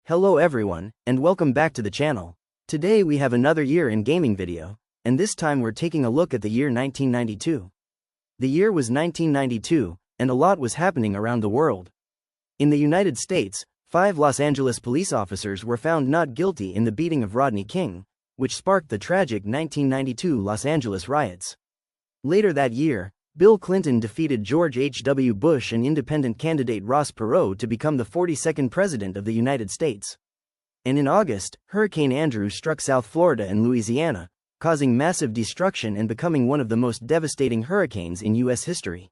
Hello everyone, and welcome back to the channel. Today we have another year in gaming video, and this time we're taking a look at the year 1992. The year was 1992, and a lot was happening around the world. In the United States, 5 Los Angeles police officers were found not guilty in the beating of Rodney King, which sparked the tragic 1992 Los Angeles riots. Later that year, Bill Clinton defeated George H.W. Bush and independent candidate Ross Perot to become the 42nd President of the United States. And in August, Hurricane Andrew struck South Florida and Louisiana, causing massive destruction and becoming one of the most devastating hurricanes in U.S. history.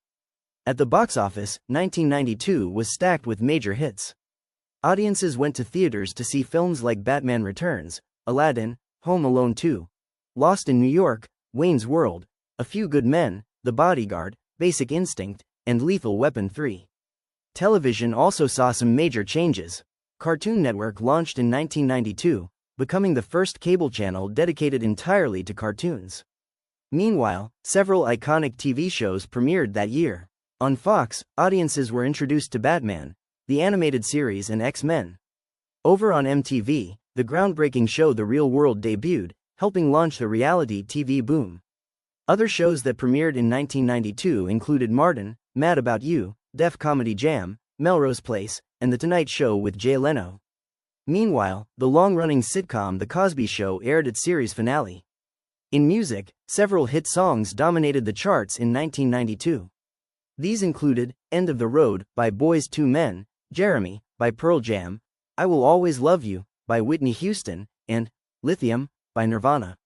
At the box office, 1992 was stacked with major hits. Audiences went to theaters to see films like Batman Returns, Aladdin, Home Alone 2, Lost in New York, Wayne's World, A Few Good Men, The Bodyguard, Basic Instinct, and Lethal Weapon 3. Television also saw some major changes. Cartoon Network launched in 1992, becoming the first cable channel dedicated entirely to cartoons. Meanwhile, several iconic TV shows premiered that year. On Fox, audiences were introduced to Batman, the animated series, and X-Men. Over on MTV, the groundbreaking show The Real World debuted, helping launch the reality TV boom. Other shows that premiered in 1992 included Martin, Mad About You, Def Comedy Jam, Melrose Place, and The Tonight Show with Jay Leno. Meanwhile, the long-running sitcom The Cosby Show aired its series finale. In music, several hit songs dominated the charts in 1992. These included End of the Road by Boyz II Men, Jeremy by Pearl Jam, I Will Always Love You by Whitney Houston, and Lithium by Nirvana.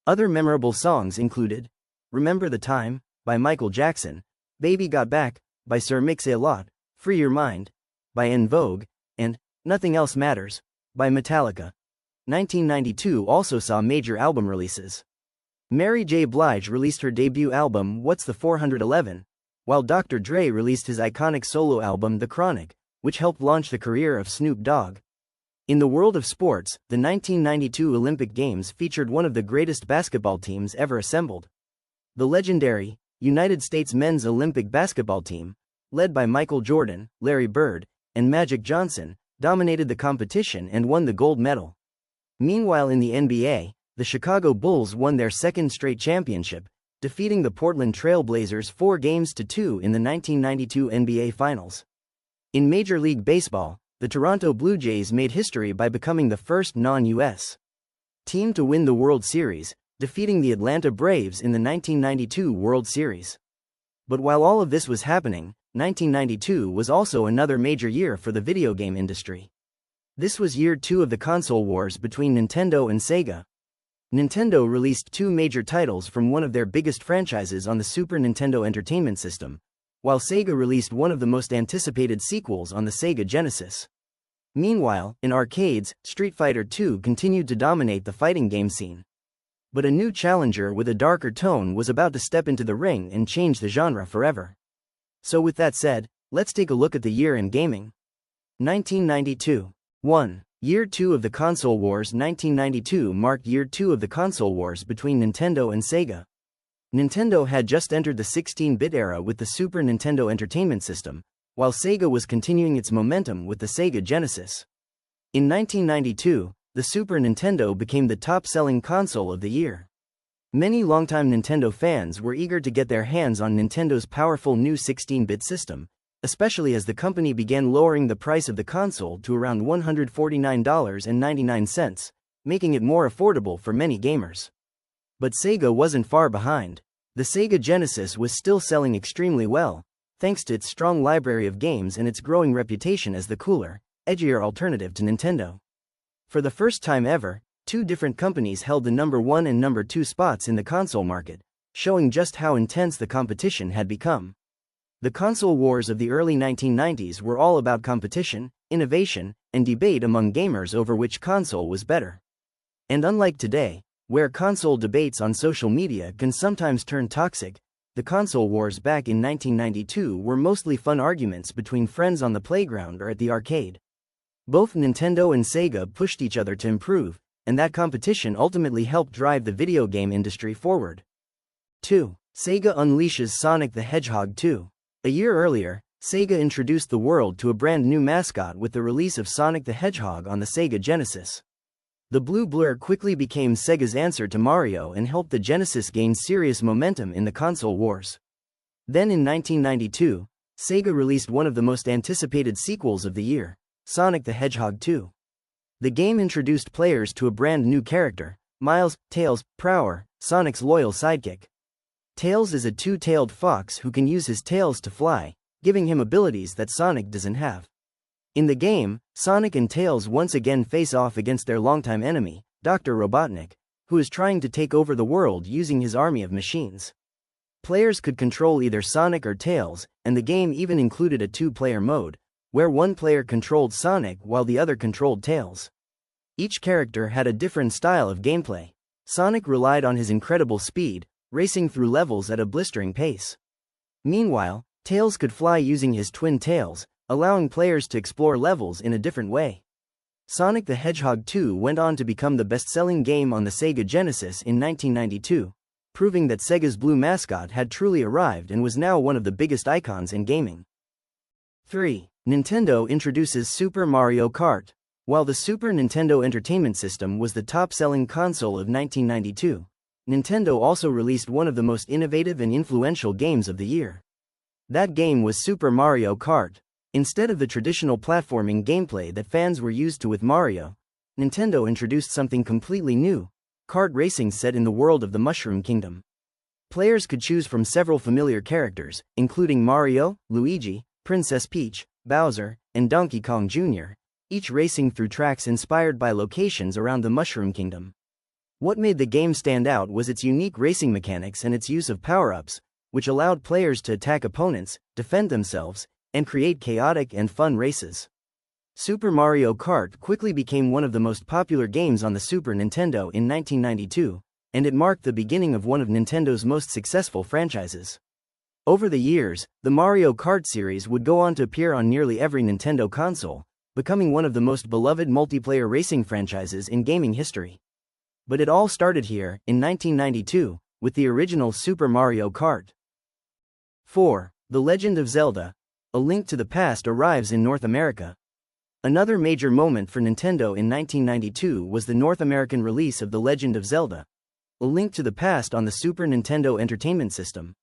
Other memorable songs included Remember the Time by Michael Jackson, Baby Got Back by Sir Mix-a-Lot, Free Your Mind by En Vogue, and Nothing Else Matters by Metallica. 1992 also saw major album releases. Mary J. Blige released her debut album What's the 411, while Dr. Dre released his iconic solo album The Chronic, which helped launch the career of Snoop Dogg. In the world of sports, the 1992 Olympic Games featured one of the greatest basketball teams ever assembled. The legendary United States men's Olympic basketball team, led by Michael Jordan, Larry Bird, and Magic Johnson, dominated the competition and won the gold medal. Meanwhile, in the NBA, the Chicago Bulls won their second straight championship, defeating the Portland Trail Blazers 4-2 in the 1992 NBA Finals. In Major League Baseball, the Toronto Blue Jays made history by becoming the first non-U.S. team to win the World Series, defeating the Atlanta Braves in the 1992 World Series. But while all of this was happening, 1992 was also another major year for the video game industry. This was year 2 of the console wars between Nintendo and Sega. Nintendo released 2 major titles from one of their biggest franchises on the Super Nintendo Entertainment System, while Sega released one of the most anticipated sequels on the Sega Genesis. Meanwhile, in arcades, Street Fighter II continued to dominate the fighting game scene. But a new challenger with a darker tone was about to step into the ring and change the genre forever. So with that said, let's take a look at the year in gaming. 1992. 1. Year 2 of the console wars. 1992 marked year 2 of the console wars between Nintendo and Sega. Nintendo had just entered the 16-bit era with the Super Nintendo Entertainment System, while Sega was continuing its momentum with the Sega Genesis. In 1992, the Super Nintendo became the top-selling console of the year. Many longtime Nintendo fans were eager to get their hands on Nintendo's powerful new 16-bit system, especially as the company began lowering the price of the console to around $149.99, making it more affordable for many gamers. But Sega wasn't far behind. The Sega Genesis was still selling extremely well, thanks to its strong library of games and its growing reputation as the cooler, edgier alternative to Nintendo. For the first time ever, 2 different companies held the number 1 and number 2 spots in the console market, showing just how intense the competition had become. The console wars of the early 1990s were all about competition, innovation, and debate among gamers over which console was better. And unlike today, where console debates on social media can sometimes turn toxic, the console wars back in 1992 were mostly fun arguments between friends on the playground or at the arcade. Both Nintendo and Sega pushed each other to improve, and that competition ultimately helped drive the video game industry forward. 2. Sega unleashes Sonic the Hedgehog 2. A year earlier, Sega introduced the world to a brand new mascot with the release of Sonic the Hedgehog on the Sega Genesis. The blue blur quickly became Sega's answer to Mario and helped the Genesis gain serious momentum in the console wars. Then in 1992, Sega released one of the most anticipated sequels of the year, Sonic the Hedgehog 2. The game introduced players to a brand new character, Miles, Tails, Prower, Sonic's loyal sidekick. Tails is a two-tailed fox who can use his tails to fly, giving him abilities that Sonic doesn't have. In the game, Sonic and Tails once again face off against their longtime enemy, Dr. Robotnik, who is trying to take over the world using his army of machines. Players could control either Sonic or Tails, and the game even included a two-player mode, where one player controlled Sonic while the other controlled Tails. Each character had a different style of gameplay. Sonic relied on his incredible speed, racing through levels at a blistering pace. Meanwhile, Tails could fly using his twin tails, allowing players to explore levels in a different way. Sonic the Hedgehog 2 went on to become the best-selling game on the Sega Genesis in 1992, proving that Sega's blue mascot had truly arrived and was now one of the biggest icons in gaming. 3. Nintendo introduces Super Mario Kart. While the Super Nintendo Entertainment System was the top-selling console of 1992, Nintendo also released one of the most innovative and influential games of the year. That game was Super Mario Kart. Instead of the traditional platforming gameplay that fans were used to with Mario, Nintendo introduced something completely new: kart racing set in the world of the Mushroom Kingdom. Players could choose from several familiar characters, including Mario, Luigi, Princess Peach, Bowser, and Donkey Kong Jr., each racing through tracks inspired by locations around the Mushroom Kingdom. What made the game stand out was its unique racing mechanics and its use of power-ups, which allowed players to attack opponents, defend themselves, and create chaotic and fun races. Super Mario Kart quickly became one of the most popular games on the Super Nintendo in 1992, and it marked the beginning of one of Nintendo's most successful franchises. Over the years, the Mario Kart series would go on to appear on nearly every Nintendo console, becoming one of the most beloved multiplayer racing franchises in gaming history. But it all started here, in 1992, with the original Super Mario Kart. 4. The Legend of Zelda: A Link to the Past arrives in North America. Another major moment for Nintendo in 1992 was the North American release of The Legend of Zelda: A Link to the Past on the Super Nintendo Entertainment System.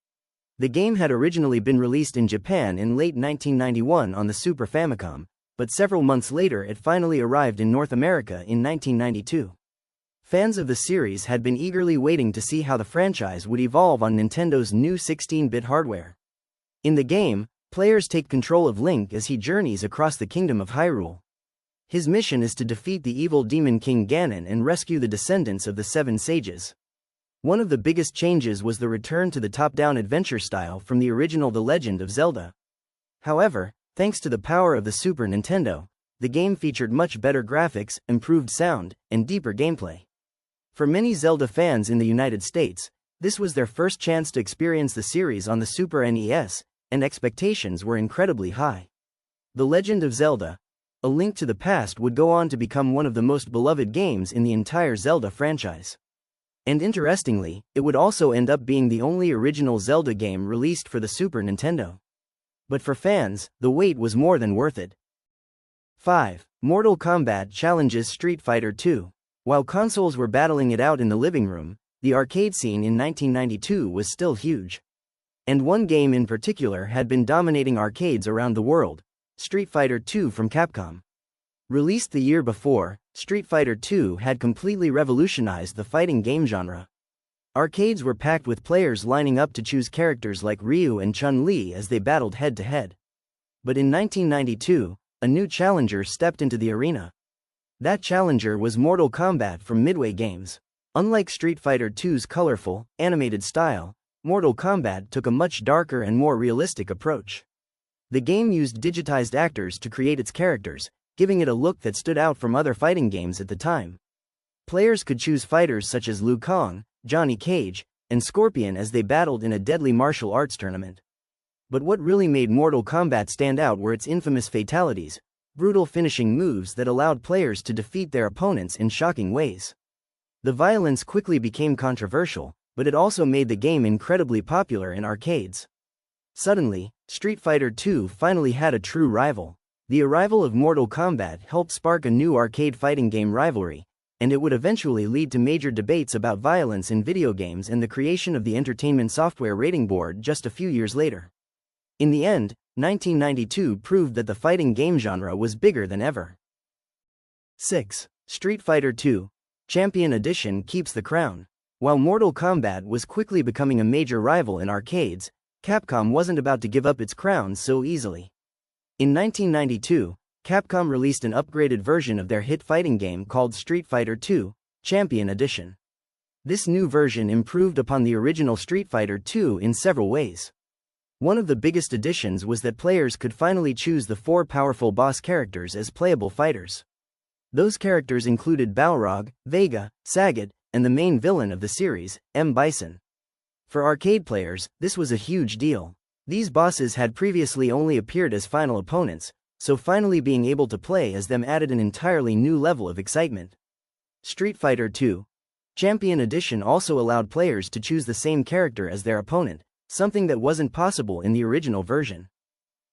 The game had originally been released in Japan in late 1991 on the Super Famicom, but several months later it finally arrived in North America in 1992. Fans of the series had been eagerly waiting to see how the franchise would evolve on Nintendo's new 16-bit hardware. In the game, players take control of Link as he journeys across the Kingdom of Hyrule. His mission is to defeat the evil Demon King Ganon and rescue the descendants of the Seven Sages. One of the biggest changes was the return to the top-down adventure style from the original The Legend of Zelda. However, thanks to the power of the Super Nintendo, the game featured much better graphics, improved sound, and deeper gameplay. For many Zelda fans in the United States, this was their first chance to experience the series on the Super NES, and expectations were incredibly high. The Legend of Zelda: A Link to the Past would go on to become one of the most beloved games in the entire Zelda franchise. And interestingly, it would also end up being the only original Zelda game released for the Super Nintendo. But for fans, the wait was more than worth it. 5. Mortal Kombat challenges Street Fighter II. While consoles were battling it out in the living room, the arcade scene in 1992 was still huge. And one game in particular had been dominating arcades around the world: Street Fighter II from Capcom. Released the year before, Street Fighter II had completely revolutionized the fighting game genre. Arcades were packed with players lining up to choose characters like Ryu and Chun-Li as they battled head-to-head. But in 1992, a new challenger stepped into the arena. That challenger was Mortal Kombat from Midway Games. Unlike Street Fighter II's colorful, animated style, Mortal Kombat took a much darker and more realistic approach. The game used digitized actors to create its characters, giving it a look that stood out from other fighting games at the time. Players could choose fighters such as Liu Kang, Johnny Cage, and Scorpion as they battled in a deadly martial arts tournament. But what really made Mortal Kombat stand out were its infamous fatalities, brutal finishing moves that allowed players to defeat their opponents in shocking ways. The violence quickly became controversial, but it also made the game incredibly popular in arcades. Suddenly, Street Fighter II finally had a true rival. The arrival of Mortal Kombat helped spark a new arcade fighting game rivalry, and it would eventually lead to major debates about violence in video games and the creation of the Entertainment Software Rating Board just a few years later. In the end, 1992 proved that the fighting game genre was bigger than ever. 6. Street Fighter II Champion Edition keeps the crown. While Mortal Kombat was quickly becoming a major rival in arcades, Capcom wasn't about to give up its crown so easily. In 1992, Capcom released an upgraded version of their hit fighting game called Street Fighter II Champion Edition. This new version improved upon the original Street Fighter II in several ways. One of the biggest additions was that players could finally choose the 4 powerful boss characters as playable fighters. Those characters included Balrog, Vega, Sagat, and the main villain of the series, M. Bison. For arcade players, this was a huge deal. These bosses had previously only appeared as final opponents, so finally being able to play as them added an entirely new level of excitement. Street Fighter II Champion Edition also allowed players to choose the same character as their opponent, something that wasn't possible in the original version.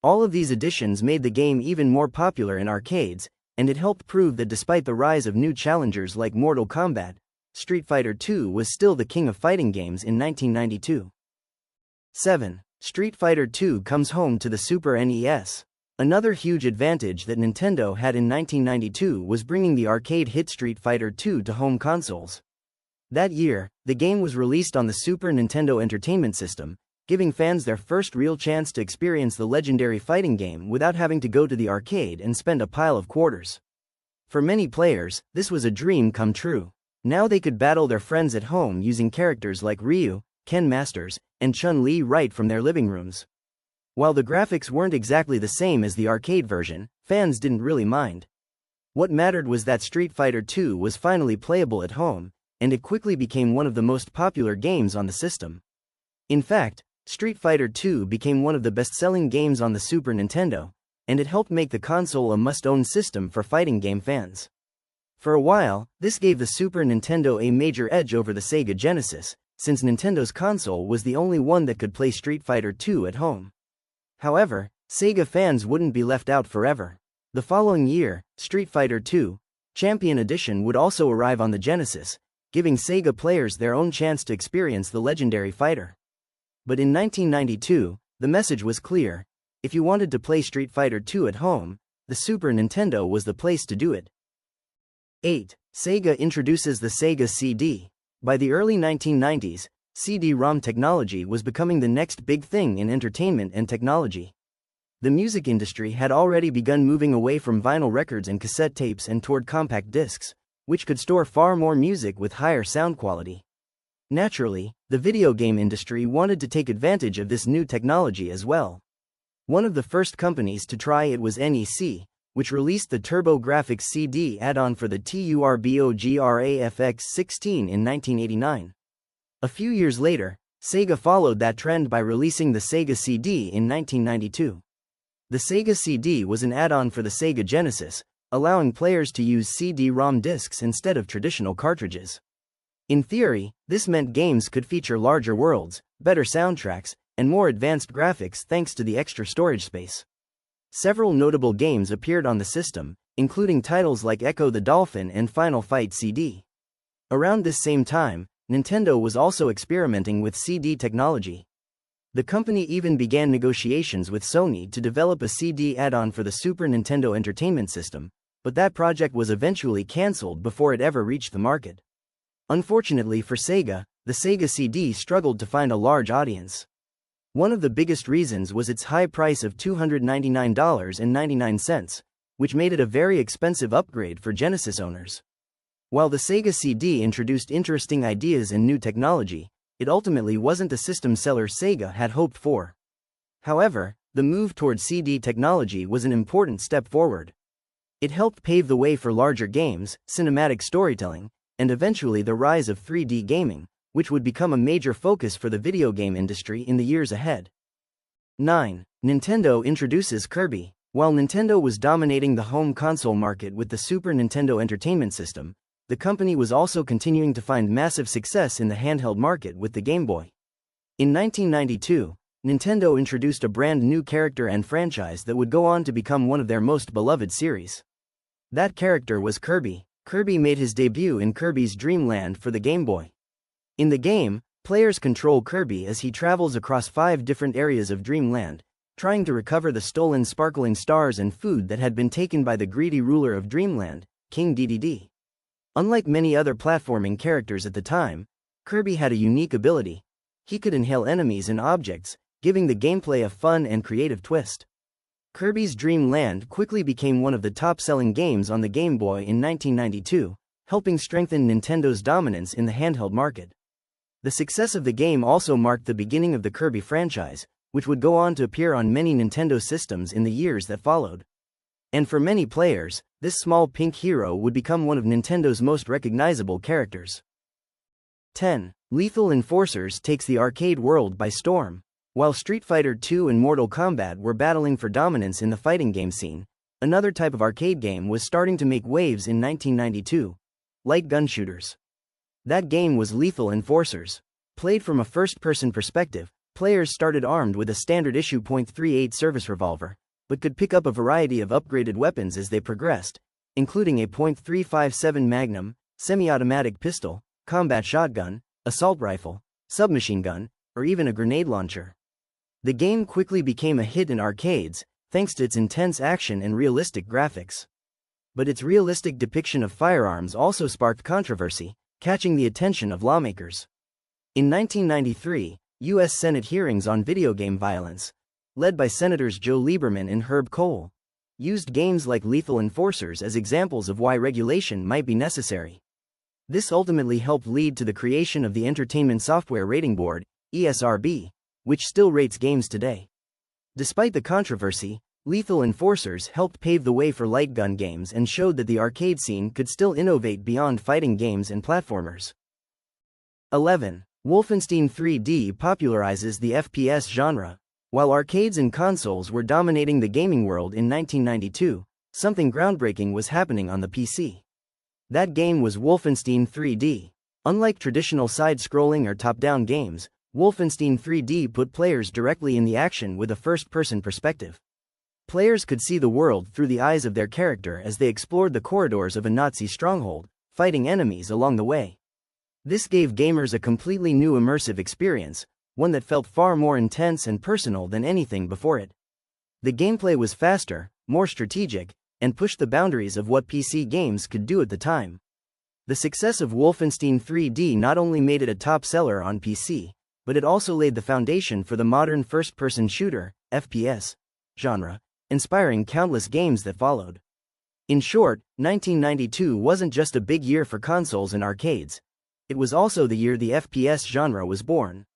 All of these additions made the game even more popular in arcades, and it helped prove that despite the rise of new challengers like Mortal Kombat, Street Fighter II was still the king of fighting games in 1992. 7. Street Fighter II comes home to the Super NES. Another huge advantage that Nintendo had in 1992 was bringing the arcade hit Street Fighter II to home consoles. That year, the game was released on the Super Nintendo Entertainment System, giving fans their first real chance to experience the legendary fighting game without having to go to the arcade and spend a pile of quarters. For many players, this was a dream come true. Now they could battle their friends at home using characters like Ryu, Ken Masters, and Chun-Li right from their living rooms. While the graphics weren't exactly the same as the arcade version, fans didn't really mind. What mattered was that Street Fighter II was finally playable at home, and it quickly became one of the most popular games on the system. In fact, Street Fighter II became one of the best-selling games on the Super Nintendo, and it helped make the console a must-own system for fighting game fans. For a while, this gave the Super Nintendo a major edge over the Sega Genesis, since Nintendo's console was the only one that could play Street Fighter II at home. However, Sega fans wouldn't be left out forever. The following year, Street Fighter II Champion Edition would also arrive on the Genesis, giving Sega players their own chance to experience the legendary fighter. But in 1992, the message was clear: if you wanted to play Street Fighter II at home, the Super Nintendo was the place to do it. 8. Sega introduces the Sega CD. By the early 1990s, CD-ROM technology was becoming the next big thing in entertainment and technology. The music industry had already begun moving away from vinyl records and cassette tapes and toward compact discs, which could store far more music with higher sound quality. Naturally, the video game industry wanted to take advantage of this new technology as well. One of the first companies to try it was NEC, which released the TurboGrafx CD add-on for the TurboGrafx-16 in 1989. A few years later, Sega followed that trend by releasing the Sega CD in 1992. The Sega CD was an add-on for the Sega Genesis, allowing players to use CD-ROM discs instead of traditional cartridges. In theory, this meant games could feature larger worlds, better soundtracks, and more advanced graphics thanks to the extra storage space. Several notable games appeared on the system, including titles like Echo the Dolphin and Final Fight CD. Around this same time, Nintendo was also experimenting with CD technology. The company even began negotiations with Sony to develop a CD add-on for the Super Nintendo Entertainment System, but that project was eventually cancelled before it ever reached the market. Unfortunately for Sega, the Sega CD struggled to find a large audience. One of the biggest reasons was its high price of $299.99, which made it a very expensive upgrade for Genesis owners. While the Sega CD introduced interesting ideas and new technology, it ultimately wasn't the system seller Sega had hoped for. However, the move toward CD technology was an important step forward. It helped pave the way for larger games, cinematic storytelling, and eventually the rise of 3D gaming, which would become a major focus for the video game industry in the years ahead. 9. Nintendo introduces Kirby. While Nintendo was dominating the home console market with the Super Nintendo Entertainment System, the company was also continuing to find massive success in the handheld market with the Game Boy. In 1992, Nintendo introduced a brand new character and franchise that would go on to become one of their most beloved series. That character was Kirby. Kirby made his debut in Kirby's Dream Land for the Game Boy. In the game, players control Kirby as he travels across 5 different areas of Dream Land, trying to recover the stolen sparkling stars and food that had been taken by the greedy ruler of Dreamland, King Dedede. Unlike many other platforming characters at the time, Kirby had a unique ability. He could inhale enemies and objects, giving the gameplay a fun and creative twist. Kirby's Dream Land quickly became one of the top-selling games on the Game Boy in 1992, helping strengthen Nintendo's dominance in the handheld market. The success of the game also marked the beginning of the Kirby franchise, which would go on to appear on many Nintendo systems in the years that followed. And for many players, this small pink hero would become one of Nintendo's most recognizable characters. 10. Lethal Enforcers takes the arcade world by storm. While Street Fighter II and Mortal Kombat were battling for dominance in the fighting game scene, another type of arcade game was starting to make waves in 1992: light gun shooters. That game was Lethal Enforcers. Played from a first-person perspective, players started armed with a standard issue .38 service revolver, but could pick up a variety of upgraded weapons as they progressed, including a .357 Magnum, semi-automatic pistol, combat shotgun, assault rifle, submachine gun, or even a grenade launcher. The game quickly became a hit in arcades, thanks to its intense action and realistic graphics. But its realistic depiction of firearms also sparked controversy, catching the attention of lawmakers. In 1993, U.S. Senate hearings on video game violence, led by Senators Joe Lieberman and Herb Kohl, used games like Lethal Enforcers as examples of why regulation might be necessary. This ultimately helped lead to the creation of the Entertainment Software Rating Board, ESRB, which still rates games today. Despite the controversy, Lethal Enforcers helped pave the way for light gun games and showed that the arcade scene could still innovate beyond fighting games and platformers. 11. Wolfenstein 3D popularizes the FPS genre. While arcades and consoles were dominating the gaming world in 1992, something groundbreaking was happening on the PC. That game was Wolfenstein 3D. Unlike traditional side-scrolling or top-down games, Wolfenstein 3D put players directly in the action with a first-person perspective. Players could see the world through the eyes of their character as they explored the corridors of a Nazi stronghold, fighting enemies along the way. This gave gamers a completely new immersive experience, one that felt far more intense and personal than anything before it. The gameplay was faster, more strategic, and pushed the boundaries of what PC games could do at the time. The success of Wolfenstein 3D not only made it a top seller on PC, but it also laid the foundation for the modern first-person shooter, FPS, genre, inspiring countless games that followed. In short, 1992 wasn't just a big year for consoles and arcades. It was also the year the FPS genre was born.